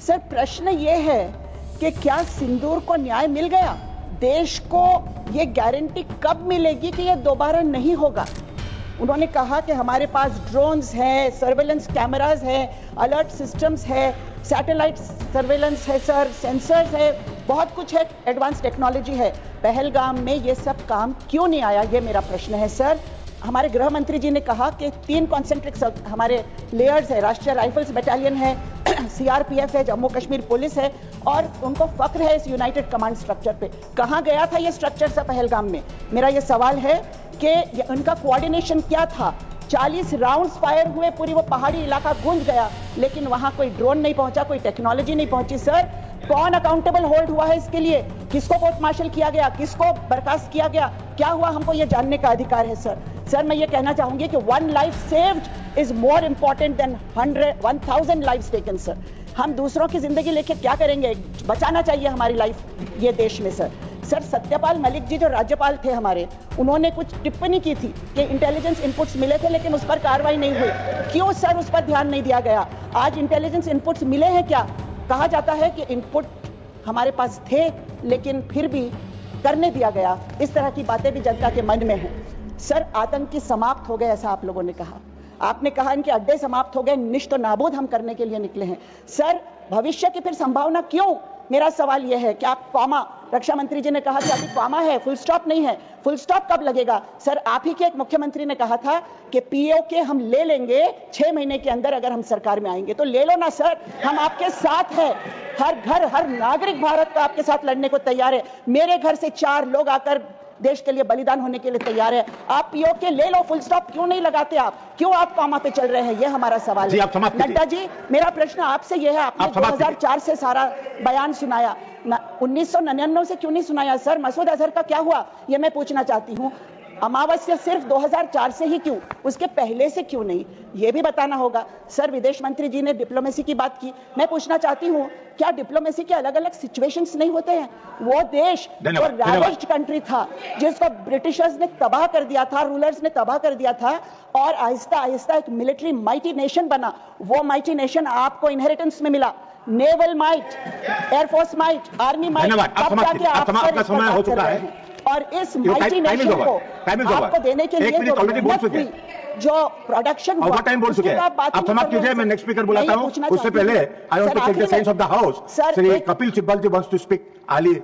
Sir प्रश्न ये है कि क्या सिंदूर को न्याय मिल गया? देश को ये गारंटी कब मिलेगी कि ये दोबारा नहीं होगा? उन्होंने कहा कि हमारे पास ड्रोन्स हैं, सर्वेलेंस कैमरास हैं, अलर्ट सिस्टम्स है, सैटेलाइट सर्वेलेंस है सर, सेंसर्स है, बहुत कुछ है, एडवांस टेक्नोलॉजी है। पहलगाम में ये सब काम क्यों नहीं आया, ये मेरा प्रश्न है सर। हमारे गृह मंत्री जी ने कहा कि 3 कॉन्सेंट्रिक हमारे लेयर्स है, राष्ट्रीय राइफल्स बटालियन है, सीआरपीएफ है, जम्मू कश्मीर पुलिस है, और उनको फख्र है इस यूनाइटेड कमांड स्ट्रक्चर पे। कहाँ गया था ये स्ट्रक्चर सब पहलगाम में? मेरा ये सवाल है कि उनका कोऑर्डिनेशन क्या था? 40 राउंड्स फायर हुए, पूरी वो पहाड़ी इलाका गूंज गया, लेकिन वहां कोई ड्रोन नहीं पहुंचा, कोई टेक्नोलॉजी नहीं पहुंची। सर कौन अकाउंटेबल होल्ड हुआ है इसके लिए? किसको कोर्ट मार्शल किया गया, किसको बर्खास्त किया गया, क्या हुआ? हमको ये जानने का अधिकार है सर। सर मैं ये कहना चाहूंगी कि 1 life saved is more important than 1000 lives taken sir. हम दूसरों की जिंदगी लेके क्या करेंगे? बचाना चाहिए हमारी लाइफ ये देश में सर। सर सत्यपाल मलिक जी जो राज्यपाल थे हमारे, उन्होंने कुछ टिप्पणी की थी कि इंटेलिजेंस इनपुट्स मिले थे लेकिन उस पर कार्रवाई नहीं हुई। क्यों सर उस पर ध्यान नहीं दिया गया? आज इंटेलिजेंस इनपुट्स मिले हैं क्या? कहा जाता है कि इनपुट हमारे पास थे लेकिन फिर भी करने दिया गया। इस तरह की बातें भी जनता के मन में हैं। सर आतंकी समाप्त हो गए ऐसा आप लोगों ने कहा, आपने कहा इनके अड्डे समाप्त हो गए, निश्चित नाबूद हम करने के लिए निकले हैं। सर भविष्य की फिर संभावना क्यों? मेरा सवाल यह है कि आप कॉमा, रक्षा मंत्री जी ने कहा कि अभी कॉमा है, फुल स्टॉप नहीं है, फुल स्टॉप कब लगेगा? सर आप ही के एक मुख्यमंत्री ने कहा था कि पीओके हम ले लेंगे 6 महीने के अंदर, अगर हम सरकार में आएंगे तो ले लो ना सर, हम आपके साथ हैं। हर घर, हर नागरिक भारत का आपके साथ लड़ने को तैयार है। मेरे घर से 4 लोग आकर देश के लिए बलिदान होने के लिए तैयार है। आप पीओके ले लो, फुल स्टॉप क्यों नहीं लगाते आप? क्यों आप कॉमा पे चल रहे हैं? ये हमारा सवाल है। नड्डा जी मेरा प्रश्न आपसे यह है, आपने 2004 से सारा बयान सुनाया, 1999 से क्यों नहीं सुनाया सर? मसूद अजहर का क्या हुआ ये मैं पूछना चाहती हूँ। अमावस्या सिर्फ 2004 से ही क्यों, उसके पहले से क्यों नहीं, ये भी बताना होगा। सर विदेश मंत्री जी ने डिप्लोमेसी की बात की, मैं पूछना चाहती हूँ क्या डिप्लोमेसी के अलग अलग सिचुएशंस नहीं होते हैं? वो देश जो रैवेज्ड कंट्री था, जिसको ब्रिटिशर्स ने तबाह कर दिया था, रूलर्स ने तबाह कर दिया था, और आहिस्ता आहिस्ता एक मिलिट्री माइटी नेशन बना। वो माइटी नेशन आपको इनहेरिटेंस में मिला, naval might, air force might, army might, आपका समय हो चुका है। और इस माइटी नेशन को आपको देने के लिए जो प्रोडक्शन ओवर टाइम बोल चुके हैं, आप समाप्त कीजिए। मैं नेक्स्ट स्पीकर बुलाता हूं। उससे पहले I want to take the sense of the house. Shri Kapil Sibal ji wants to speak. आली